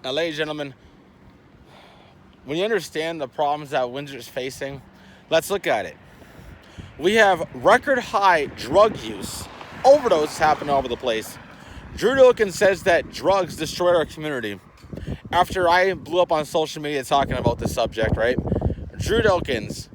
Now, ladies and gentlemen, when you understand the problems that Windsor is facing, let's look at it. We have record high drug use, overdose happening all over the place. Drew Dilkens says that drugs destroy our community. After I blew up on social media talking about this subject, right? Drew Dilkens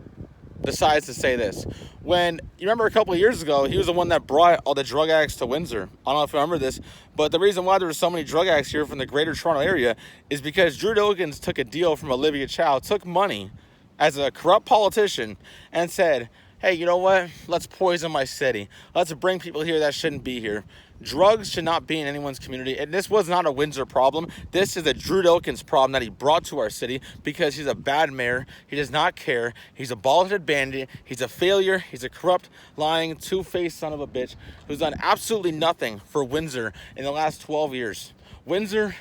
decides to say this. When, you remember a couple of years ago, he was the one that brought all the drug addicts to Windsor. I don't know if you remember this, but the reason why there were so many drug addicts here from the greater Toronto area is because Drew Dilkens took a deal from Olivia Chow, took money as a corrupt politician, and said, hey, you know what? Let's poison my city. Let's bring people here that shouldn't be here. Drugs should not be in anyone's community. And this was not a Windsor problem. This is a Drew Dilkens problem that he brought to our city because he's a bad mayor. He does not care. He's a bald-headed bandit. He's a failure. He's a corrupt, lying, two-faced son of a bitch who's done absolutely nothing for Windsor in the last 12 years. Windsor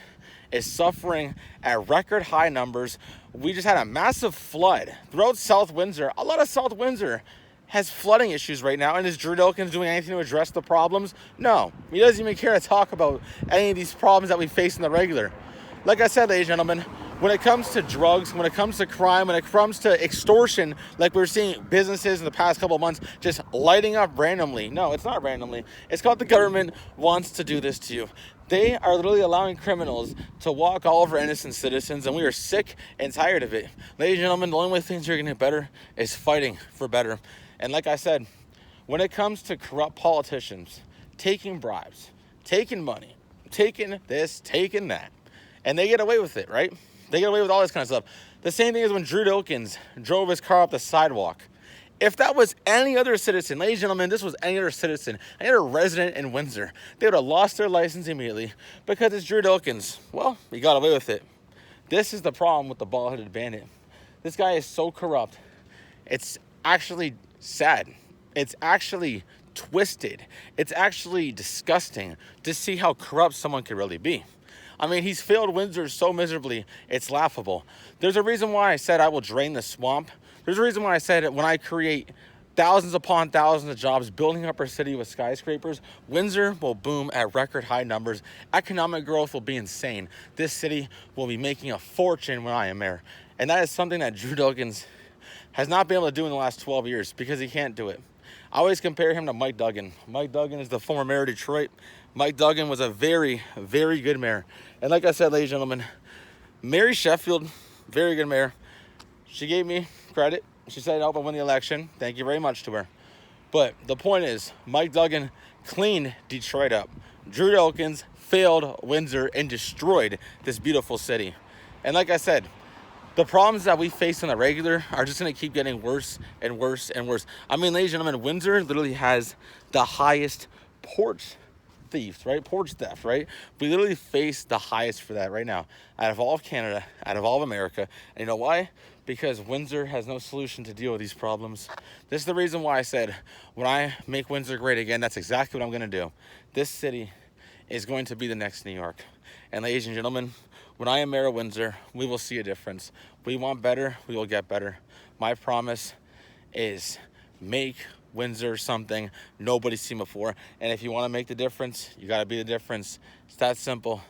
is suffering at record high numbers. We just had a massive flood throughout South Windsor. A lot of South Windsor has flooding issues right now, and is Drew Dilkens doing anything to address the problems? No. He doesn't even care to talk about any of these problems that we face in the regular. Like I said, ladies and gentlemen, when it comes to drugs, when it comes to crime, when it comes to extortion, like we're seeing businesses in the past couple of months just lighting up randomly. No, it's not randomly. It's called the government wants to do this to you. They are literally allowing criminals to walk all over innocent citizens, and we are sick and tired of it. Ladies and gentlemen, the only way things are going to get better is fighting for better. And like I said, when it comes to corrupt politicians, taking bribes, taking money, taking this, taking that, and they get away with it, right? They get away with all this kind of stuff. The same thing as when Drew Dilkens drove his car up the sidewalk. If that was any other citizen, ladies and gentlemen, this was any other citizen, any other resident in Windsor, they would have lost their license immediately because it's Drew Dilkens. Well, he got away with it. This is the problem with the bald-headed bandit. This guy is so corrupt. It's actually sad. It's actually twisted. It's actually disgusting to see how corrupt someone could really be. I mean, he's failed Windsor so miserably, it's laughable. There's a reason why I said I will drain the swamp. There's a reason why I said when I create thousands upon thousands of jobs building up our city with skyscrapers, Windsor will boom at record high numbers. Economic growth will be insane. This city will be making a fortune when I am mayor. And that is something that Drew Dilkens has not been able to do in the last 12 years because he can't do it. I always compare him to Mike Duggan. Mike Duggan is the former mayor of Detroit. Mike Duggan was a very, very good mayor. And like I said, ladies and gentlemen, Mary Sheffield, very good mayor. She gave me credit. She said, I'll win the election. Thank you very much to her. But the point is, Mike Duggan cleaned Detroit up. Drew Dilkens failed Windsor and destroyed this beautiful city. And like I said, the problems that we face on the regular are just going to keep getting worse and worse and worse. I mean, ladies and gentlemen, Windsor literally has the highest porch thieves, right? Porch theft, right? We literally face the highest for that right now out of all of Canada, out of all of America. And you know why? Because Windsor has no solution to deal with these problems. This is the reason why I said when I make Windsor great again, that's exactly what I'm going to do. This city is going to be the next New York. And ladies and gentlemen, when I am mayor of Windsor, we will see a difference. We want better, we will get better. My promise is make Windsor something nobody's seen before. And if you want to make the difference, you got to be the difference. It's that simple.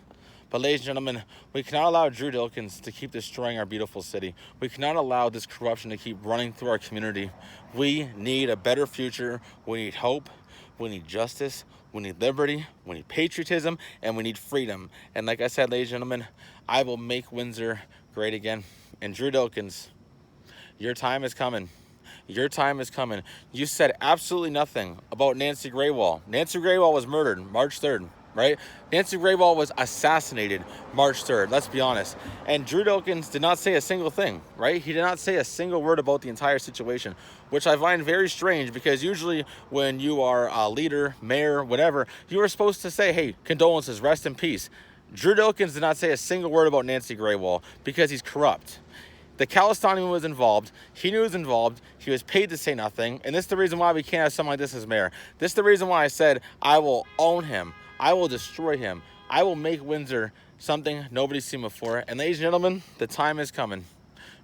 But ladies and gentlemen, we cannot allow Drew Dilkens to keep destroying our beautiful city. We cannot allow this corruption to keep running through our community. We need a better future. We need hope. We need justice. We need liberty. We need patriotism. And we need freedom. And like I said, ladies and gentlemen, I will make Windsor great again. And Drew Dilkens, your time is coming. Your time is coming. You said absolutely nothing about Nancy Graywall. Nancy Graywall was murdered March 3rd, right? Nancy Graywall was assassinated March 3rd, let's be honest. And Drew Dilkens did not say a single thing, right? He did not say a single word about the entire situation, which I find very strange because usually when you are a leader, mayor, whatever, you are supposed to say, hey, condolences, rest in peace. Drew Dilkens did not say a single word about Nancy Graywall because he's corrupt. The Calistani was involved. He knew he was involved. He was paid to say nothing. And this is the reason why we can't have someone like this as mayor. This is the reason why I said I will own him. I will destroy him. I will make Windsor something nobody's seen before. And ladies and gentlemen, the time is coming.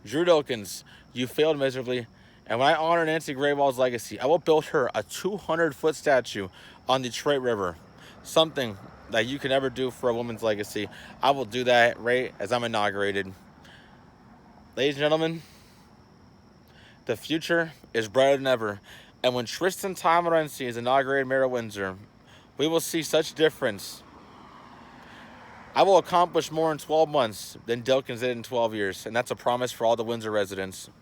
Drew Dilkens, you failed miserably. And when I honor Nancy Graywall's legacy, I will build her a 200-foot statue on Detroit River. Something that you can ever do for a woman's legacy, I will do that right as I'm inaugurated. Ladies and gentlemen, the future is brighter than ever. And when Tristan Morency is inaugurated mayor of Windsor, we will see such difference. I will accomplish more in 12 months than Dilkens did in 12 years. And that's a promise for all the Windsor residents.